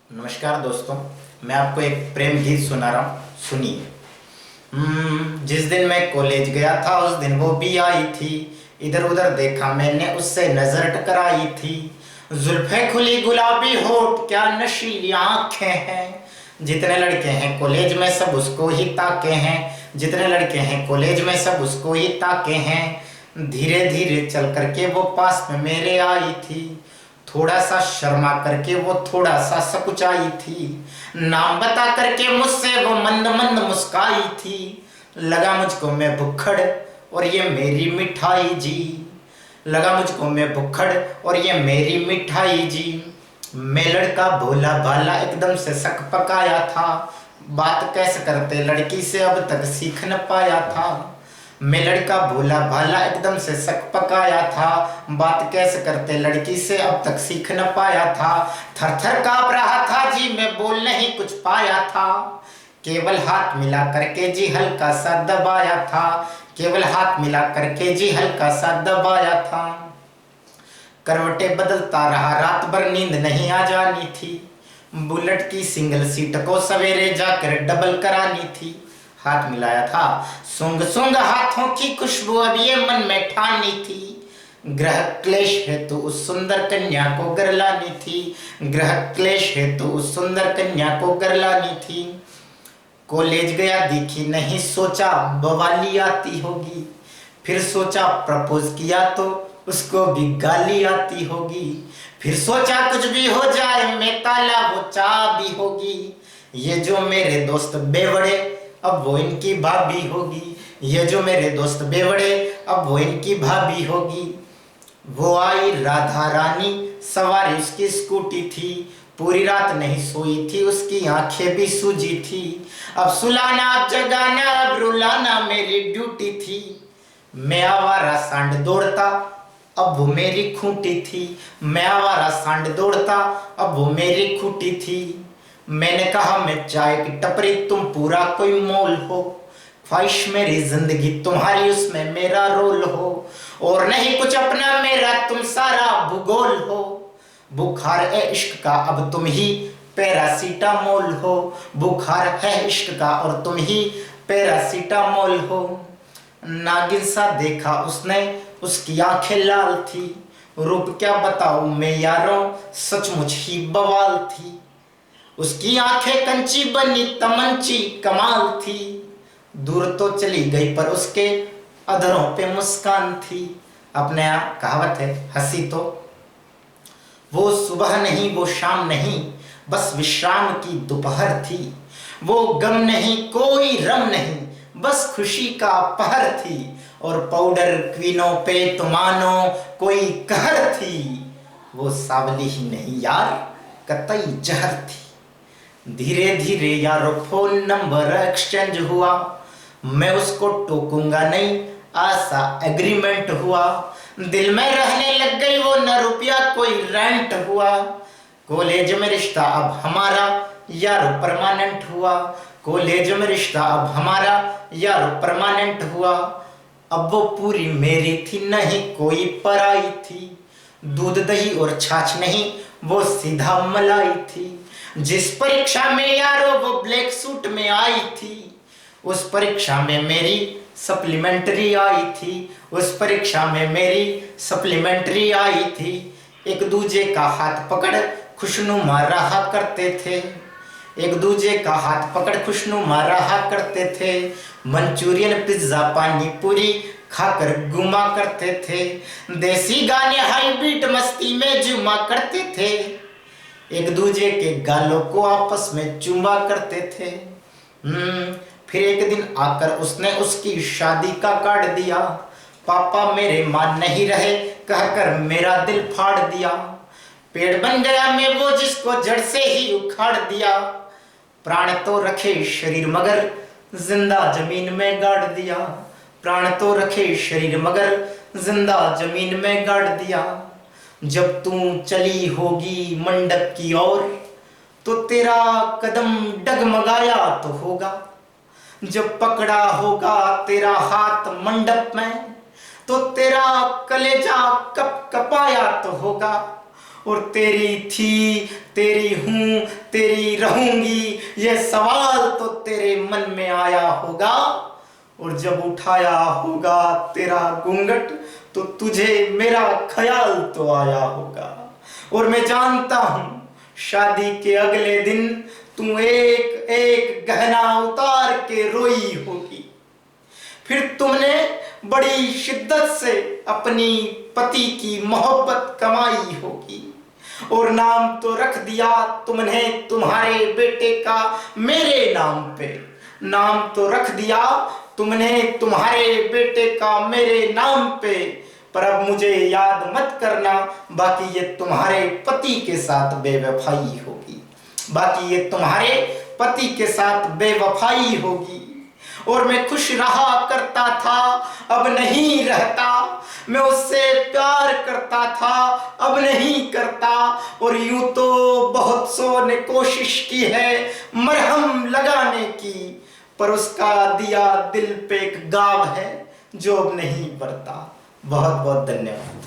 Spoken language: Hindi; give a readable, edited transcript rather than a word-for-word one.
नमस्कार दोस्तों, मैं आपको एक प्रेम गीत सुना रहा हूँ, सुनिए। जिस दिन मैं कॉलेज गया था उस दिन वो भी आई थी। इधर उधर देखा मैंने उससे नजर टकराई थी। जुल्फे खुली गुलाबी होठ क्या नशीली आंखें हैं। जितने लड़के हैं कॉलेज में सब उसको ही ताके हैं। जितने लड़के हैं कॉलेज में सब उसको ही ताके हैं। धीरे धीरे चल करके वो पास में मेरे आई थी। थोड़ा सा शर्मा करके वो थोड़ा सा सकुचाई थी। नाम बता करके मुझसे वो मंद मंद मुस्काई थी। लगा मुझको मैं भुक्खड़ और ये मेरी मिठाई जी। लगा मुझको मैं भुक्खड़ और ये मेरी मिठाई जी। मैं लड़का भोला भाला एकदम से शक पकाया था। बात कैसे करते लड़की से अब तक सीख न पाया था। मैं लड़का भोला भाला एकदम से शक पकाया था। बात कैसे करते लड़की से अब तक सीख न पाया था। थर थर कांप रहा था जी, मैं बोल नहीं कुछ पाया था। केवल हाथ मिला करके जी हल्का सा दबाया था। केवल हाथ मिला करके जी हल्का सा दबाया था। करवटें बदलता रहा, रात भर नींद नहीं आ जानी थी। बुलेट की सिंगल सीट को सवेरे जाकर डबल करानी थी। हाथ मिलाया था, सूंघ सूंघ हाथों की खुशबू अब ये मन में ठानी थी। ग्रह क्लेश हेतु उस सुंदर कन्या को घर लानी थी। ग्रह क्लेश हेतु उस सुंदर कन्या को घर लानी थी। कॉलेज गया दिखी नहीं, सोचा बवाली आती होगी। फिर सोचा प्रपोज किया तो उसको भी गाली आती होगी। फिर सोचा कुछ भी हो जाए मैं ताला वो चाबी होगी। ये जो मेरे दोस्त बेवड़े अब वो इनकी भाभी होगी। ये जो मेरे दोस्त बेवड़े अब वो इनकी भाभी होगी। वो आई राधा रानी, सवारी उसकी स्कूटी थी। पूरी रात नहीं सोई थी, उसकी आंखें भी सूजी थी। अब सुलाना अब जगाना अब रुलाना मेरी ड्यूटी थी। मैं आवारा सांड दौड़ता अब वो मेरी खूंटी थी। मैं आवारा सांड दौड़ता अब वो मेरी खूंटी थी। मैंने कहा मैं चाय की टपरी तुम पूरा कोई मोल हो। ख्वाहिश मेरी जिंदगी तुम्हारी उसमें मेरा रोल हो। और नहीं कुछ अपना मेरा तुम सारा भूगोल हो। बुखार है इश्क का अब तुम ही पैरासीटामोल हो। बुखार है इश्क का और तुम ही पैरासीटामोल हो। नागिन सा देखा उसने, उसकी आंखें लाल थी। रूप क्या बताऊं मैं यारों, सचमुच ही बवाल थी। उसकी आंखें कंची बनी तमंची कमाल थी। दूर तो चली गई पर उसके अधरों पे मुस्कान थी। अपने यहाँ कहावत है, हंसी तो वो सुबह नहीं वो शाम नहीं, बस विश्राम की दोपहर थी। वो गम नहीं कोई रम नहीं, बस खुशी का पहर थी। और पाउडर क्वीनों पे तो मानो कोई कहर थी। वो सावली ही नहीं यार, कतई जहर थी। धीरे धीरे यारो फोन नंबर एक्सचेंज हुआ। मैं उसको टोकूंगा नहीं, आशा एग्रीमेंट हुआ। दिल में रहने लग गई वो, न रुपया कोई रेंट हुआ। कॉलेज में रिश्ता अब हमारा यारो परमानेंट हुआ। कॉलेज में रिश्ता अब हमारा यारो परमानेंट हुआ। अब वो पूरी मेरी थी नहीं कोई पराई थी। दूध दही और छाछ नहीं वो सीधा मलाई थी। जिस परीक्षा में यारो वो ब्लैक सूट में आई थी, उस परीक्षा में मेरी सप्लीमेंट्री आई थी। उस परीक्षा में मेरी सप्लीमेंट्री आई थी। एक दूजे का हाथ पकड़ खुशनुमा रहा करते थे। एक दूजे का हाथ पकड़ खुशनुमा रहा करते थे। मंचूरियन पिज्जा पानी पूरी खाकर घुमा करते थे। देसी गाने हाई बीट मस्ती में जुमा करते थे। एक दूजे के गालों को आपस में चुमा करते थे। फिर एक दिन आकर उसने उसकी शादी का कार्ड दिया। पापा मेरे मान नहीं रहे कहकर मेरा दिल फाड़ दिया। पेड़ बन गया मैं वो जिसको जड़ से ही उखाड़ दिया। प्राण तो रखे शरीर मगर जिंदा जमीन में गाड़ दिया। प्राण तो रखे शरीर मगर जिंदा जमीन में गाड़ दिया। जब तू चली होगी मंडप की ओर, तो तेरा कदम डगमगाया तो होगा। जब पकड़ा होगा तेरा हाथ मंडप में, तो तेरा कलेजा कप कपाया तो होगा। और तेरी थी, तेरी हूं, तेरी रहूंगी, ये सवाल तो तेरे मन में आया होगा। और जब उठाया होगा तेरा घूंघट तो तुझे मेरा ख्याल तो आया होगा। और मैं जानता हूं शादी के अगले दिन तू एक एक गहना उतार के रोई होगी। फिर तुमने बड़ी शिद्दत से अपनी पति की मोहब्बत कमाई होगी और नाम तो रख दिया तुमने तुम्हारे बेटे का मेरे नाम पे। नाम तो रख दिया तुमने तुम्हारे बेटे का मेरे नाम पे। पर अब मुझे याद मत करना, बाकी ये तुम्हारे पति के साथ बेवफाई होगी। बाकी ये तुम्हारे पति के साथ बेवफाई होगी। और मैं खुश रहा करता था, अब नहीं रहता। मैं उससे प्यार करता था, अब नहीं करता। और यूं तो बहुत सौ ने कोशिश की है मरहम लगाने की, पर उसका दिया दिल पे एक घाव है जो अब नहीं भरता। बहुत बहुत धन्यवाद।